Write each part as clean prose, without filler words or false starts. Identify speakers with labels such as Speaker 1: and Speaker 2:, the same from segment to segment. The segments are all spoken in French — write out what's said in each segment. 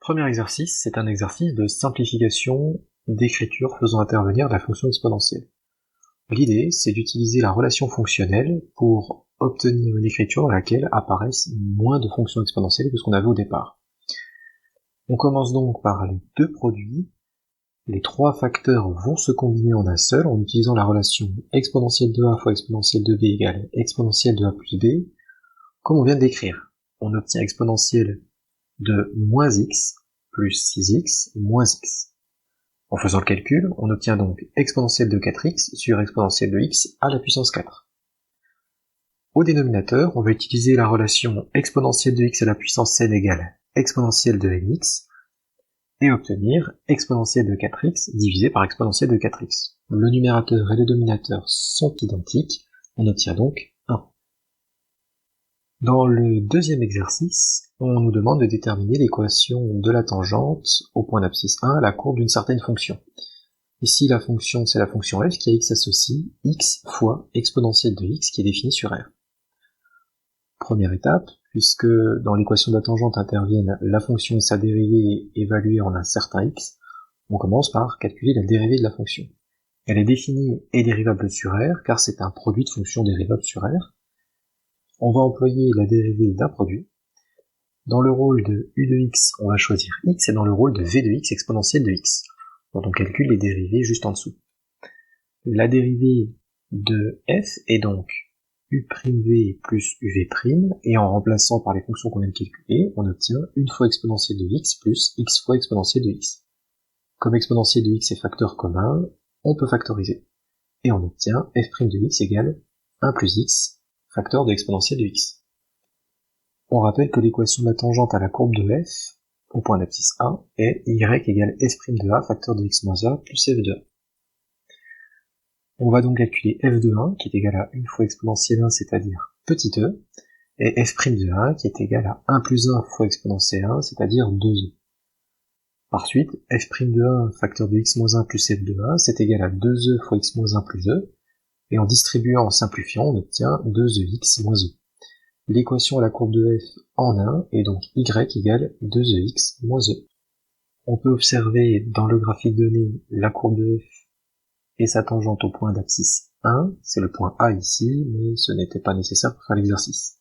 Speaker 1: Premier exercice, c'est un exercice de simplification d'écriture faisant intervenir la fonction exponentielle. L'idée, c'est d'utiliser la relation fonctionnelle pour obtenir une écriture dans laquelle apparaissent moins de fonctions exponentielles que ce qu'on avait au départ. On commence donc par les deux produits. Les trois facteurs vont se combiner en un seul en utilisant la relation exponentielle de a fois exponentielle de b égale exponentielle de a plus b, comme on vient de décrire. On obtient exponentielle de moins x plus 6x moins x. En faisant le calcul, on obtient donc exponentielle de 4x sur exponentielle de x à la puissance 4. Au dénominateur, on va utiliser la relation exponentielle de x à la puissance n égale exponentielle de nx, et obtenir exponentielle de 4x divisé par exponentielle de 4x. Le numérateur et le dénominateur sont identiques, on obtient donc 1. Dans le deuxième exercice, on nous demande de déterminer l'équation de la tangente au point d'abscisse 1 à la courbe d'une certaine fonction. Ici, la fonction, c'est la fonction f qui a x associe x fois exponentielle de x qui est définie sur R. Première étape, puisque dans l'équation de la tangente interviennent la fonction et sa dérivée évaluée en un certain x, on commence par calculer la dérivée de la fonction. Elle est définie et dérivable sur R, car c'est un produit de fonction dérivable sur R. On va employer la dérivée d'un produit. Dans le rôle de u de x, on va choisir x, et dans le rôle de v de x exponentielle de x, dont on calcule les dérivées juste en dessous. La dérivée de f est donc u'v plus uv', et en remplaçant par les fonctions qu'on vient de calculer, on obtient une fois exponentielle de x plus x fois exponentielle de x. Comme exponentielle de x est facteur commun, on peut factoriser, et on obtient f' de x égale 1 plus x, facteur de exponentielle de x. On rappelle que l'équation de la tangente à la courbe de f, au point d'abscisse a, est y égale f' de a, facteur de x moins a, plus f de a. On va donc calculer f de 1, qui est égal à 1 fois exponentielle 1, c'est-à-dire petit e, et f' de 1, qui est égal à 1 plus 1 fois exponentielle 1, c'est-à-dire 2e. Par suite, f' de 1, facteur de x moins 1 plus f de 1, c'est égal à 2e fois x moins 1 plus e, et en distribuant, en simplifiant, on obtient 2ex moins e. L'équation à la courbe de f en 1 est donc y égale 2ex moins e. On peut observer dans le graphique donné la courbe de f et sa tangente au point d'abscisse 1, c'est le point A ici, mais ce n'était pas nécessaire pour faire l'exercice.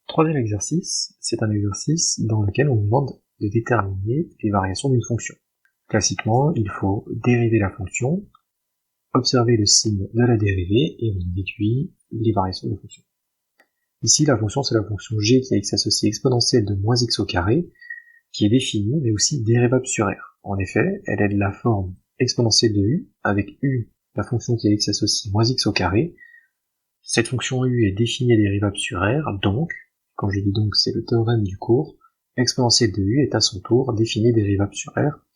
Speaker 1: Troisième exercice, c'est un exercice dans lequel on nous demande de déterminer les variations d'une fonction. Classiquement, il faut dériver la fonction, observer le signe de la dérivée, et on déduit les variations de la fonction. Ici, la fonction, c'est la fonction g qui a x associé exponentielle de moins x au carré, qui est définie, mais aussi dérivable sur R. En effet, elle est de la forme exponentielle de u, avec u, la fonction qui a x associé moins x au carré. Cette fonction u est définie et dérivable sur R, donc, quand je dis donc, c'est le théorème du cours, exponentielle de u est à son tour définie et dérivable sur R,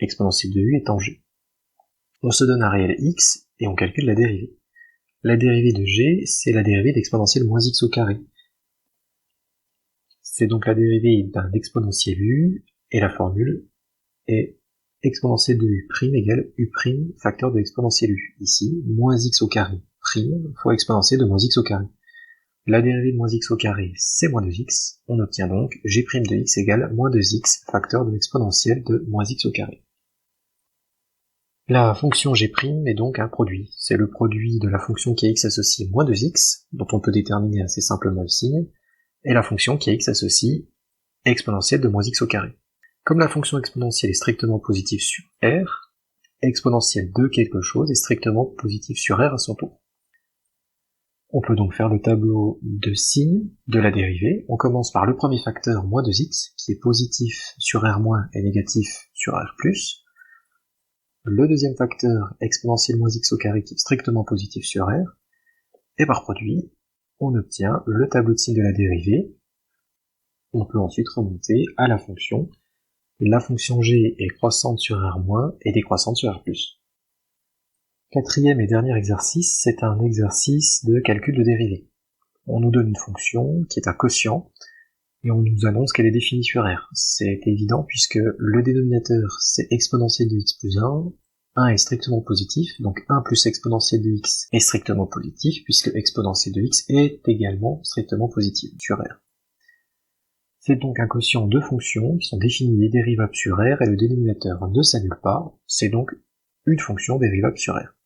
Speaker 1: exponentielle de u étant g. On se donne un réel x, et on calcule la dérivée. La dérivée de g, c'est la dérivée d'exponentielle moins x au carré. C'est donc la dérivée d'un exponentiel u, et la formule est exponentielle de u' égale u' facteur de l'exponentielle u. Ici, moins x au carré prime fois exponentielle de moins x au carré. La dérivée de moins x au carré, c'est moins 2x. On obtient donc g' de x égale moins 2x facteur de l'exponentielle de moins x au carré. La fonction g' est donc un produit. C'est le produit de la fonction qui a x associé moins 2x, dont on peut déterminer assez simplement le signe, et la fonction qui a x associe exponentielle de moins x au carré. Comme la fonction exponentielle est strictement positive sur R, exponentielle de quelque chose est strictement positive sur R à son tour. On peut donc faire le tableau de signes de la dérivée. On commence par le premier facteur, moins 2x, qui est positif sur R- et négatif sur R+. Le deuxième facteur, exponentielle moins x au carré, qui est strictement positif sur R. Et par produit, on obtient le tableau de signes de la dérivée. On peut ensuite remonter à la fonction. La fonction g est croissante sur R- et décroissante sur R+. Quatrième et dernier exercice, c'est un exercice de calcul de dérivée. On nous donne une fonction qui est un quotient, et on nous annonce qu'elle est définie sur R. C'est évident puisque le dénominateur c'est exponentielle de x plus 1, 1 est strictement positif, donc 1 plus exponentielle de x est strictement positif, puisque exponentielle de x est également strictement positive sur R. C'est donc un quotient de fonctions qui sont définies des dérivables sur R et le dénominateur ne s'annule pas, c'est donc une fonction dérivable sur R.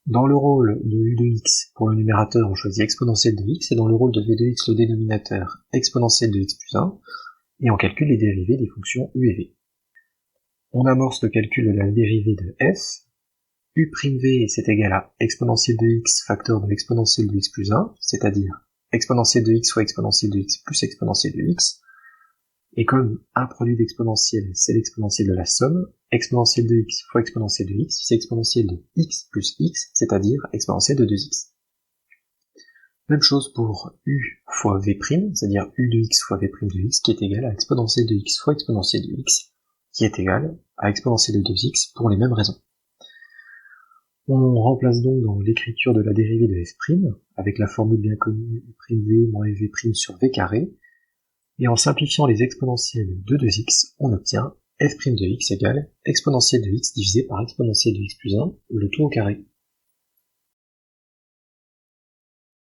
Speaker 1: Dans le rôle de u de x, pour le numérateur, on choisit exponentielle de x, et dans le rôle de v de x, le dénominateur, exponentielle de x plus 1, et on calcule les dérivées des fonctions u et v. On amorce le calcul de la dérivée de f. U'(v) c'est égal à exponentielle de x facteur de l'exponentielle de x plus 1, c'est-à-dire exponentielle de x fois exponentielle de x plus exponentielle de x, et comme un produit d'exponentielle c'est l'exponentielle de la somme, exponentielle de x fois exponentielle de x, c'est exponentielle de x plus x, c'est-à-dire exponentielle de 2x. Même chose pour u fois v', c'est-à-dire u de x fois v' de x, qui est égal à exponentielle de x fois exponentielle de x, qui est égal à exponentielle de 2x pour les mêmes raisons. On remplace donc dans l'écriture de la dérivée de f', avec la formule bien connue u'v moins uv' sur v carré, et en simplifiant les exponentielles de 2x, on obtient f' de x égale exponentielle de x divisé par exponentielle de x plus 1, le tout au carré.